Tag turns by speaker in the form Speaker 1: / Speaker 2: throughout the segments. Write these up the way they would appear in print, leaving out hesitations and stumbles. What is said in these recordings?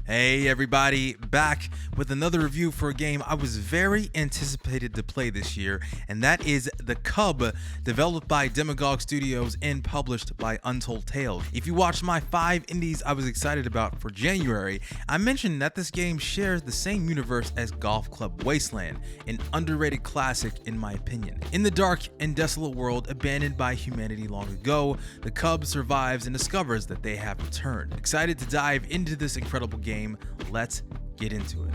Speaker 1: Hey everybody, back with another review for a game I was very anticipated to play this year, and that is The Cub, developed by Demagogue Studios and published by Untold Tales. If you watched my 5 indies I was excited about for January, I mentioned that this game shares the same universe as Golf Club Wasteland, an underrated classic in my opinion. In the dark and desolate world abandoned by humanity long ago, the Cub survives and discovers that they have returned. Excited to dive into this incredible game, let's get into it.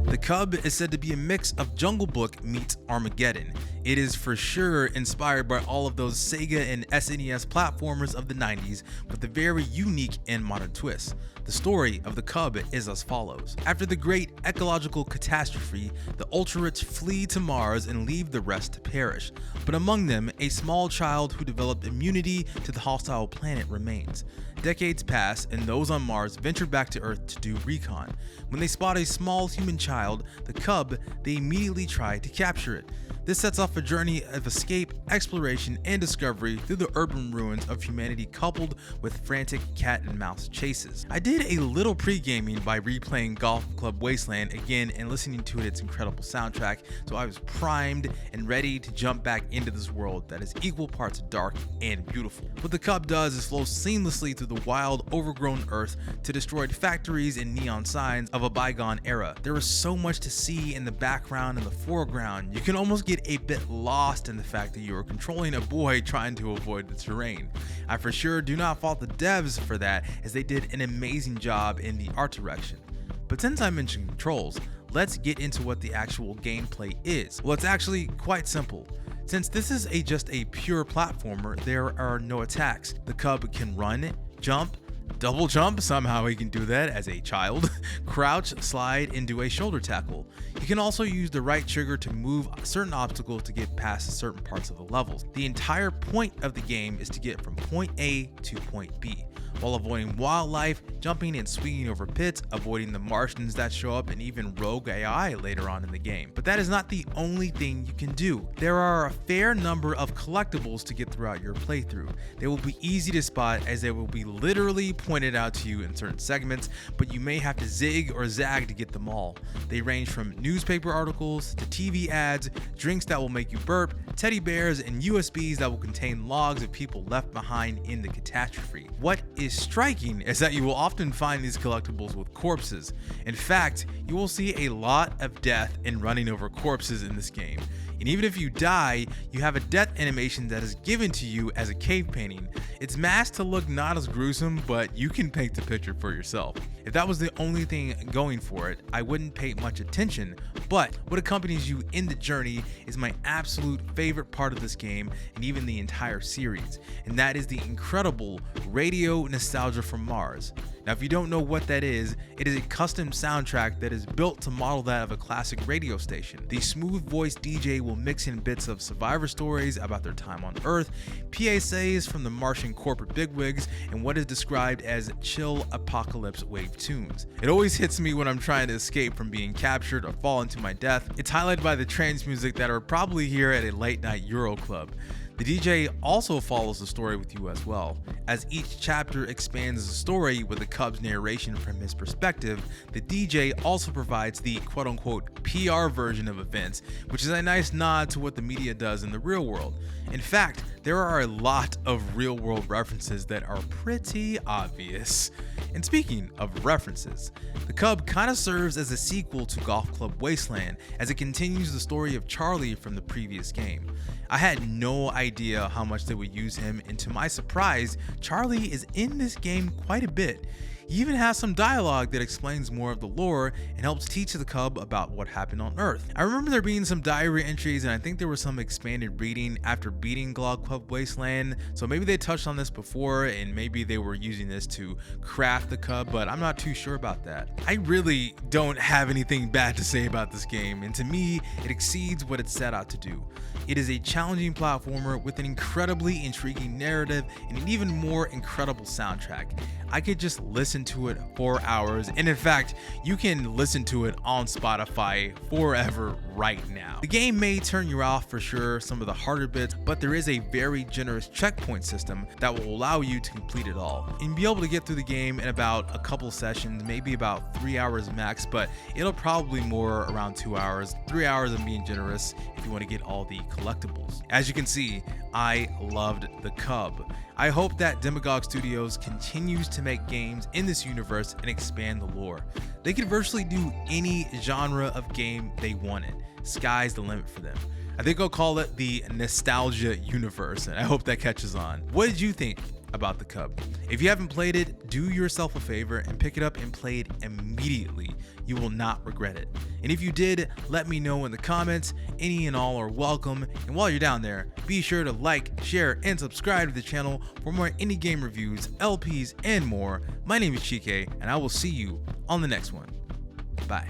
Speaker 1: The Cub is said to be a mix of Jungle Book meets Armageddon. It is for sure inspired by all of those Sega and SNES platformers of the 90s with a very unique and modern twist. The story of the Cub is as follows. After the great ecological catastrophe, the ultra-rich flee to Mars and leave the rest to perish. But among them, a small child who developed immunity to the hostile planet remains. Decades pass, and those on Mars venture back to Earth to do recon. When they spot a small human child, the Cub, they immediately try to capture it. This sets off a journey of escape, exploration, and discovery through the urban ruins of humanity coupled with frantic cat and mouse chases. I did a little pre-gaming by replaying Golf Club Wasteland again and listening to its incredible soundtrack, so I was primed and ready to jump back into this world that is equal parts dark and beautiful. What the Cub does is flow seamlessly through the wild, overgrown Earth to destroyed factories and neon signs of a bygone era. There is so much to see in the background and the foreground, you can almost get a bit lost in the fact that you are controlling a boy trying to avoid the terrain. I for sure do not fault the devs for that, as they did an amazing job in the art direction. But since I mentioned controls, let's get into what the actual gameplay is. Well, it's actually quite simple. Since this is just a pure platformer, there are no attacks. The Cub can run, jump, double jump, somehow he can do that as a child, crouch, slide, and do a shoulder tackle. You can also use the right trigger to move certain obstacles to get past certain parts of the levels. The entire point of the game is to get from point A to point B, while avoiding wildlife, jumping and swinging over pits, avoiding the Martians that show up, and even rogue AI later on in the game. But that is not the only thing you can do. There are a fair number of collectibles to get throughout your playthrough. They will be easy to spot as they will be literally pointed out to you in certain segments, but you may have to zig or zag to get them all. They range from newspaper articles to TV ads, drinks that will make you burp, teddy bears, and USBs that will contain logs of people left behind in the catastrophe. What is striking is that you will often find these collectibles with corpses. In fact, you will see a lot of death and running over corpses in this game. And even if you die, you have a death animation that is given to you as a cave painting. It's masked to look not as gruesome, but you can paint the picture for yourself. If that was the only thing going for it, I wouldn't pay much attention, but what accompanies you in the journey is my absolute favorite part of this game and even the entire series, and that is the incredible radio nostalgia from Mars. Now, if you don't know what that is, it is a custom soundtrack that is built to model that of a classic radio station. The smooth voice DJ will mix in bits of survivor stories about their time on Earth, PSAs from the Martian corporate bigwigs, and what is described as chill apocalypse wave tunes. It always hits me when I'm trying to escape from being captured or fall into my death. It's highlighted by the trance music that are probably here at a late night Euro club. The DJ also follows the story with you as well. As each chapter expands the story with the Cub's narration from his perspective, the DJ also provides the quote-unquote PR version of events, which is a nice nod to what the media does in the real world. In fact, there are a lot of real-world references that are pretty obvious. And speaking of references, the Cub kind of serves as a sequel to Golf Club Wasteland, as it continues the story of Charlie from the previous game. I had no idea how much they would use him, and to my surprise, Charlie is in this game quite a bit. He even has some dialogue that explains more of the lore and helps teach the Cub about what happened on Earth. I remember there being some diary entries, and I think there was some expanded reading after beating Golf Club Wasteland, so maybe they touched on this before and maybe they were using this to craft the Cub, but I'm not too sure about that. I really don't have anything bad to say about this game, and to me, it exceeds what it set out to do. It is a challenging platformer with an incredibly intriguing narrative and an even more incredible soundtrack. I could just listen listen to it for hours. And in fact, you can listen to it on Spotify forever right now. The game may turn you off for sure, some of the harder bits, but there is a very generous checkpoint system that will allow you to complete it all and be able to get through the game in about a couple sessions, maybe about 3 hours max, but it'll probably more around 2 hours. 3 hours I'm being generous if you want to get all the collectibles. As you can see, I loved the Cub. I hope that Demagogue Studios continues to make games in this universe and expand the lore. They could virtually do any genre of game they wanted. Sky's the limit for them. I think I'll call it the Nostalgia Universe, and I hope that catches on. What did you think about the Cub? If you haven't played it, do yourself a favor and pick it up and play it immediately. You will not regret it. And if you did, let me know in the comments. Any and all are welcome. And while you're down there, be sure to like, share, and subscribe to the channel for more indie game reviews, LPs, and more. My name is Chike, and I will see you on the next one. Bye.